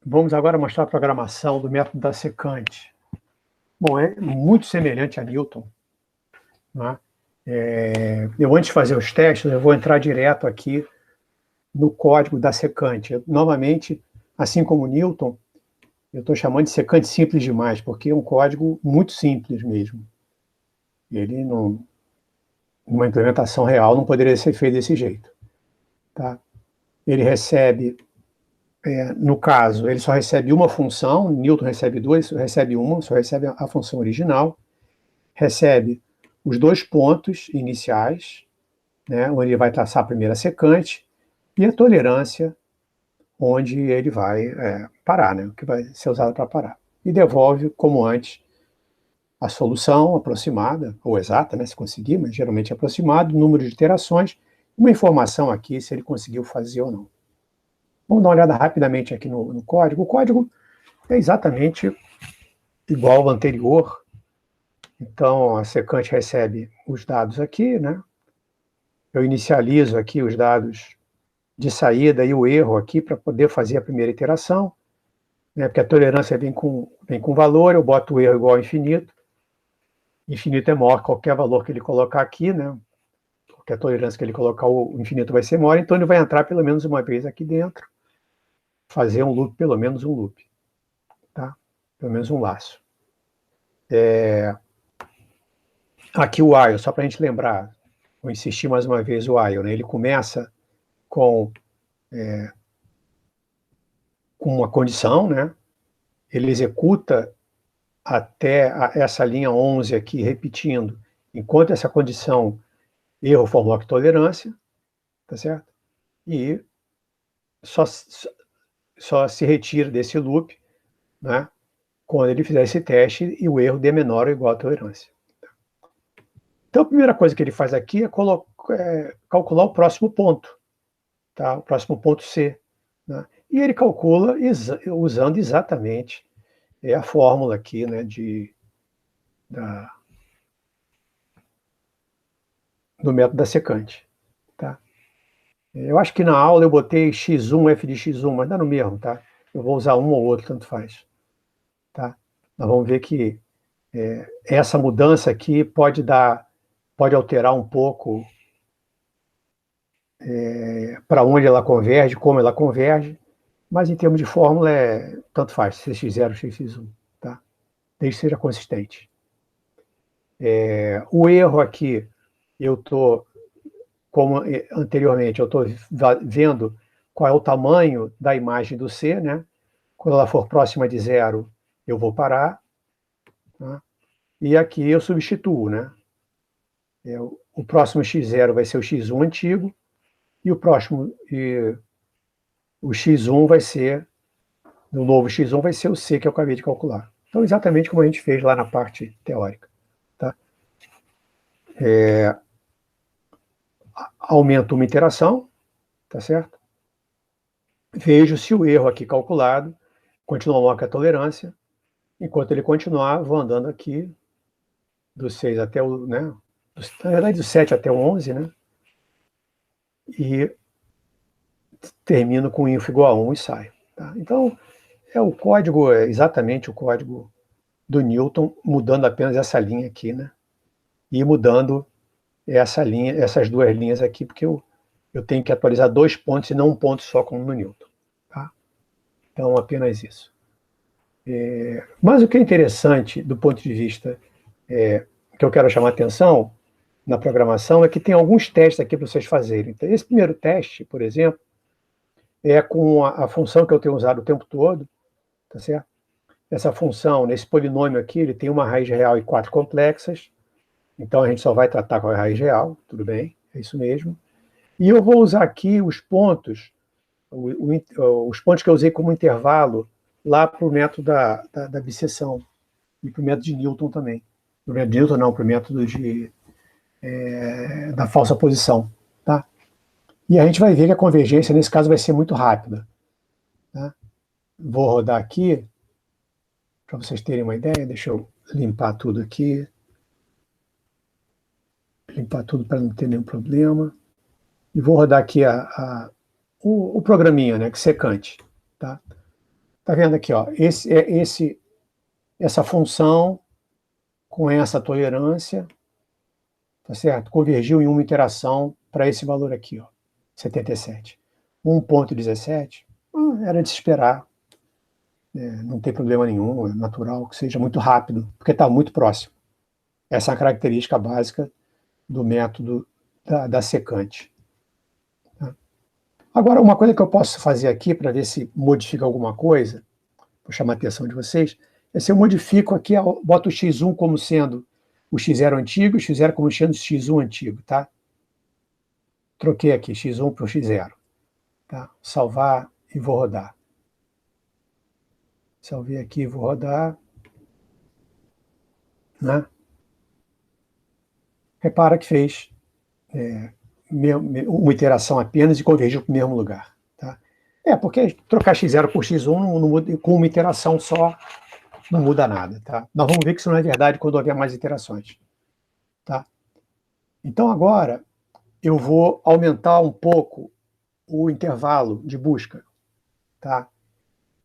Vamos agora mostrar a programação do método da secante. Bom, é muito semelhante a Newton, né? Eu, antes de fazer os testes, eu vou entrar direto aqui no código da secante. Novamente, assim como Newton, eu estou chamando de secante simples demais, porque é um código muito simples mesmo. Ele, numa implementação real, não poderia ser feito desse jeito. Tá? Ele recebe, no caso, ele só recebe uma função, Newton recebe duas, recebe uma, só recebe a função original, recebe os dois pontos iniciais, né, onde ele vai traçar a primeira secante, e a tolerância, onde ele vai parar, né, o que vai ser usado para parar. E devolve, como antes, a solução aproximada, ou exata, né, se conseguir, mas geralmente aproximado, número de iterações, uma informação aqui se ele conseguiu fazer ou não. Vamos dar uma olhada rapidamente aqui no código. O código é exatamente igual ao anterior. Então, a secante recebe os dados aqui, né? Eu inicializo aqui os dados de saída e o erro aqui para poder fazer a primeira iteração, né? Porque a tolerância vem com valor, eu boto o erro igual a infinito. Infinito é maior que qualquer valor que ele colocar aqui, né? Porque a tolerância que ele colocar, o infinito vai ser maior, então ele vai entrar pelo menos uma vez aqui dentro, fazer um loop, pelo menos um loop, tá? Pelo menos um laço. Aqui o while, só para a gente lembrar, vou insistir mais uma vez o while, né? Ele começa com uma condição, né? Ele executa até essa linha 11 aqui, repetindo, enquanto essa condição erro for maior que tolerância, tá certo? E só se retira desse loop, né? Quando ele fizer esse teste e o erro der menor ou igual à tolerância. Então, a primeira coisa que ele faz aqui é calcular o próximo ponto, tá? O próximo ponto C, né? E ele calcula usando exatamente a fórmula aqui, né, do método da secante, tá? Eu acho que na aula eu botei x1, f de x1, mas dá no mesmo, tá? Eu vou usar um ou outro, tanto faz, tá? Nós vamos ver que essa mudança aqui pode alterar um pouco para onde ela converge, como ela converge, mas em termos de fórmula tanto faz, cx0, cx1, tá? Desde que seja consistente. O erro aqui, eu estou, como anteriormente, eu estou vendo qual é o tamanho da imagem do C, né? Quando ela for próxima de zero, eu vou parar, tá? E aqui eu substituo, né? O próximo x0 vai ser o x1 antigo, e o x1 vai ser, no novo x1 vai ser o C que eu acabei de calcular. Então, exatamente como a gente fez lá na parte teórica, tá? Aumento uma iteração, tá certo? Vejo se o erro aqui calculado continua maior que a tolerância. Enquanto ele continuar, vou andando aqui do 6 até o, né? Na verdade, do 7 até o 11, né? E termino com info igual a 1 e saio. Tá? Então, o código é exatamente o código do Newton, mudando apenas essa linha aqui, né? E mudando essas duas linhas aqui, porque eu tenho que atualizar dois pontos e não um ponto só, como no Newton. Tá? Então, apenas isso. Mas o que é interessante do ponto de vista que eu quero chamar a atenção na programação é que tem alguns testes aqui para vocês fazerem. Então, esse primeiro teste, por exemplo, é com a função que eu tenho usado o tempo todo, tá certo? Essa função, nesse polinômio aqui, ele tem uma raiz real e 4 complexas, então a gente só vai tratar com a raiz real, tudo bem, é isso mesmo. E eu vou usar aqui os pontos, os pontos que eu usei como intervalo lá para o método da bisseção e para o método de Newton também. Para o método de Newton não, para o método da falsa posição, tá? E a gente vai ver que a convergência, nesse caso, vai ser muito rápida. Tá? Vou rodar aqui, para vocês terem uma ideia, deixa eu limpar tudo aqui. Limpar tudo para não ter nenhum problema. E vou rodar aqui o programinha, né, que secante. Tá? Tá vendo aqui, ó? Essa função com essa tolerância, tá certo? Convergiu em uma iteração para esse valor aqui, ó, 77. 1,17, era de se esperar. Não tem problema nenhum, é natural que seja muito rápido, porque está muito próximo. Essa é a característica básica do método da secante. Tá? Agora, uma coisa que eu posso fazer aqui para ver se modifica alguma coisa, vou chamar a atenção de vocês, é se eu modifico aqui, boto o x1 como sendo o x0 antigo, o x0 como sendo o x1 antigo, tá? Troquei aqui x1 para o x0. Tá? Salvar e vou rodar. Salvei aqui e vou rodar. Né? Repara que fez uma iteração apenas e convergiu para o mesmo lugar. Tá? Porque trocar x0 por x1 não muda, com uma iteração só não muda nada. Tá? Nós vamos ver que isso não é verdade quando houver mais iterações. Tá? Então, agora, eu vou aumentar um pouco o intervalo de busca, tá?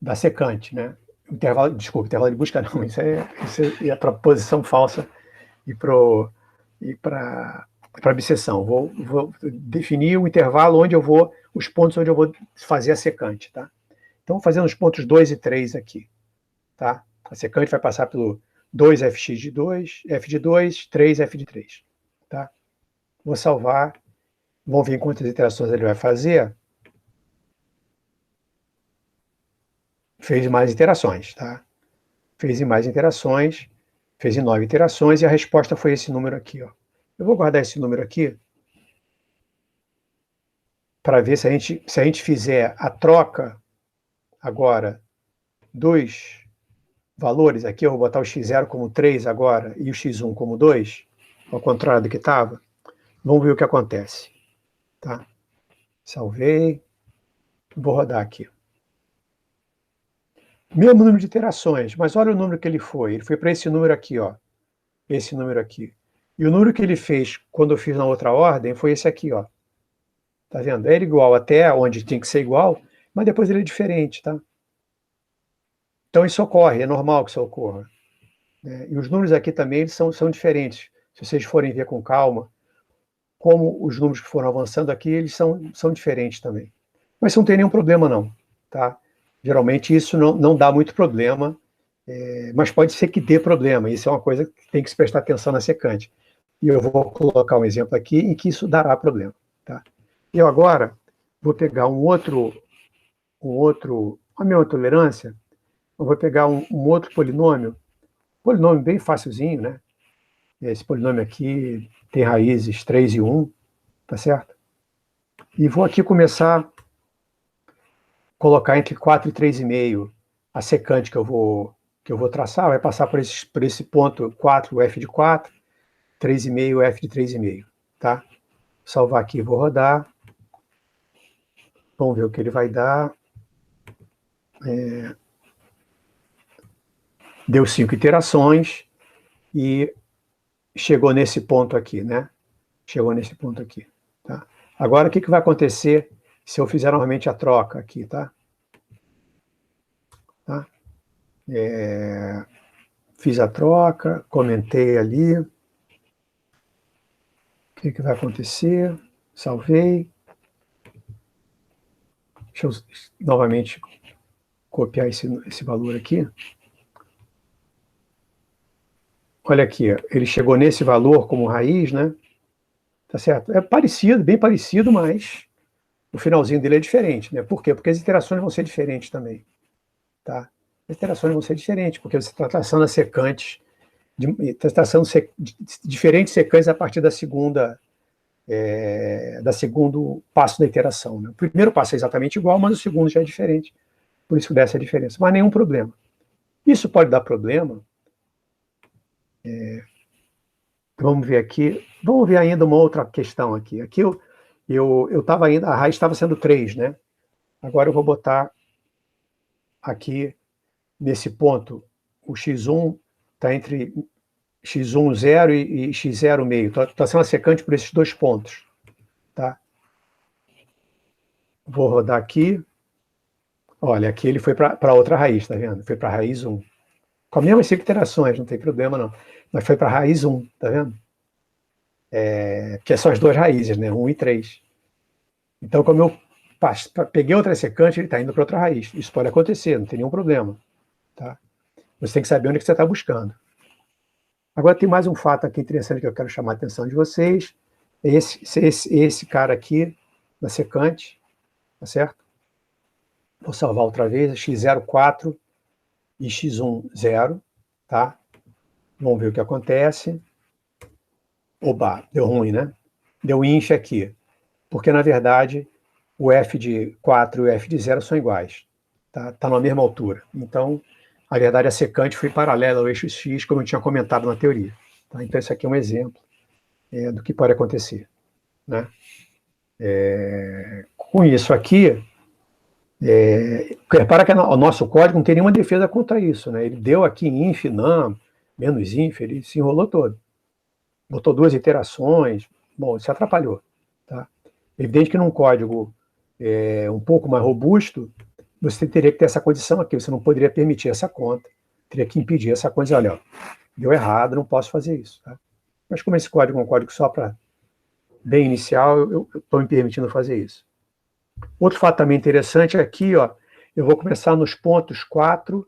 Da secante. Né? Intervalo de busca não, isso é para posição falsa e para abscissão. Vou definir o intervalo onde eu vou, os pontos onde eu vou fazer a secante, tá? Então, vou fazer os pontos 2 e 3 aqui, tá? A secante vai passar pelo 2fx de 2, f de 2, 3f de 3, tá? Vou salvar, vamos ver quantas iterações ele vai fazer. Fez mais iterações, tá? Fez em mais iterações, fez em 9 iterações e a resposta foi esse número aqui, ó. Eu vou guardar esse número aqui para ver se a gente fizer a troca agora dos valores aqui, eu vou botar o x0 como 3 agora e o x1 como 2, ao contrário do que estava. Vamos ver o que acontece. Tá? Salvei. Vou rodar aqui. Mesmo número de iterações, mas olha o número que ele foi. Ele foi para esse número aqui, ó. Esse número aqui. E o número que ele fez quando eu fiz na outra ordem foi esse aqui, ó. Tá vendo? Ele igual até onde tem que ser igual, mas depois ele é diferente, tá? Então isso ocorre, é normal que isso ocorra. E os números aqui também eles são diferentes. Se vocês forem ver com calma, como os números que foram avançando aqui, eles são diferentes também. Mas isso não tem nenhum problema, não. Tá? Geralmente isso não dá muito problema, mas pode ser que dê problema. Isso é uma coisa que tem que se prestar atenção na secante. E eu vou colocar um exemplo aqui em que isso dará problema. Tá? Eu agora vou pegar a minha tolerância, eu vou pegar um outro polinômio bem facilzinho, né? Esse polinômio aqui tem raízes 3 e 1, tá certo? E vou aqui começar a colocar entre 4 e 3,5 a secante que eu vou traçar, vai passar por esse ponto 4, o f de 4, 3,5, o f de 3,5, tá? Salvar aqui, vou rodar. Vamos ver o que ele vai dar. Deu 5 iterações e chegou nesse ponto aqui, né? Chegou nesse ponto aqui, tá? Agora, o que vai acontecer se eu fizer novamente a troca aqui, tá? Tá? Fiz a troca, comentei ali. O que vai acontecer? Salvei. Deixa eu novamente copiar esse valor aqui. Olha aqui, ele chegou nesse valor como raiz, né? Tá certo? É parecido, bem parecido, mas o finalzinho dele é diferente, né? Por quê? Porque as iterações vão ser diferentes também, tá? As iterações vão ser diferentes, porque você está traçando as secantes, está traçando diferentes secantes a partir da segundo passo da iteração, né? O primeiro passo é exatamente igual, mas o segundo já é diferente, por isso que dessa a diferença. Mas nenhum problema. Isso pode dar problema. Vamos ver aqui. Vamos ver ainda uma outra questão aqui. Aqui eu estava ainda, a raiz estava sendo 3, né? Agora eu vou botar aqui nesse ponto o x1 está entre x1 0 e x0 meio. Está sendo a secante por esses dois pontos, tá? Vou rodar aqui. Olha, aqui ele foi para outra raiz, tá vendo? Foi para a raiz 1. Com as mesmas 5 iterações, não tem problema não. Mas foi para a raiz 1, tá vendo? Que são as duas raízes, né? 1 e 3. Então, como eu peguei outra secante, ele está indo para outra raiz. Isso pode acontecer, não tem nenhum problema. Tá? Você tem que saber onde que você está buscando. Agora tem mais um fato aqui interessante que eu quero chamar a atenção de vocês. Esse cara aqui, da secante, tá certo? Vou salvar outra vez, x04 e x1, 0, tá? Vamos ver o que acontece. Oba, deu ruim, né? Deu inch aqui. Porque, na verdade, o f de 4 e o f de 0 são iguais. Tá na mesma altura. Então, na verdade, a secante foi paralela ao eixo x, como eu tinha comentado na teoria. Tá? Então, esse aqui é um exemplo do que pode acontecer. Né? Com isso aqui, repara que o nosso código não tem nenhuma defesa contra isso. Né? Ele deu aqui inf, num, menos inf, ele se enrolou todo. Botou 2 iterações, bom, isso atrapalhou. Tá? Evidente que num código um pouco mais robusto, você teria que ter essa condição aqui, você não poderia permitir essa conta, teria que impedir essa conta, olha, ó, deu errado, não posso fazer isso. Tá? Mas como esse código é um código só para bem inicial, eu estou me permitindo fazer isso. Outro fato também interessante é aqui, ó, eu vou começar nos pontos 4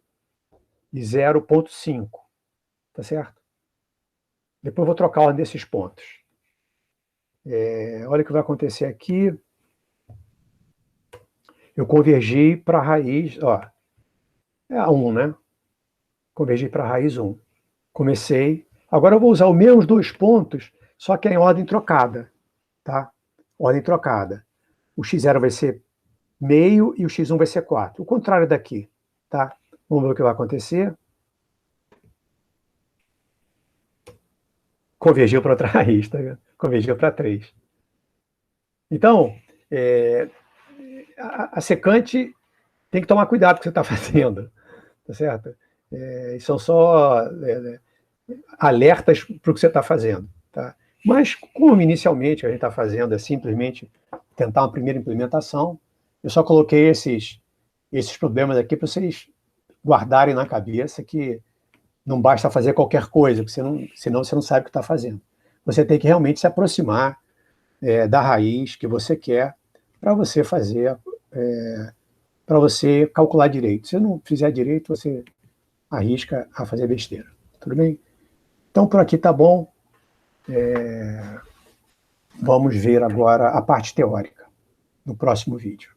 e 0.5, tá certo? Depois eu vou trocar a ordem desses pontos. Olha o que vai acontecer aqui. Eu convergi para a raiz, ó, é a 1, né? Convergi para a raiz 1. Comecei. Agora eu vou usar os mesmos 2 pontos, só que é em ordem trocada, tá? Ordem trocada. O x0 vai ser meio e o x1 vai ser 4. O contrário daqui, tá? Vamos ver o que vai acontecer. Convergiu para outra raiz, tá vendo? Convergiu para 3. Então, a secante tem que tomar cuidado com o que você está fazendo, tá certo? São só alertas para o que você está fazendo, tá? Mas, como inicialmente a gente está fazendo é simplesmente tentar uma primeira implementação, eu só coloquei esses problemas aqui para vocês guardarem na cabeça que não basta fazer qualquer coisa, porque senão você não sabe o que está fazendo. Você tem que realmente se aproximar da raiz que você quer para você fazer, para você calcular direito. Se não fizer direito, você arrisca a fazer besteira. Tudo bem? Então, por aqui tá bom. Vamos ver agora a parte teórica no próximo vídeo.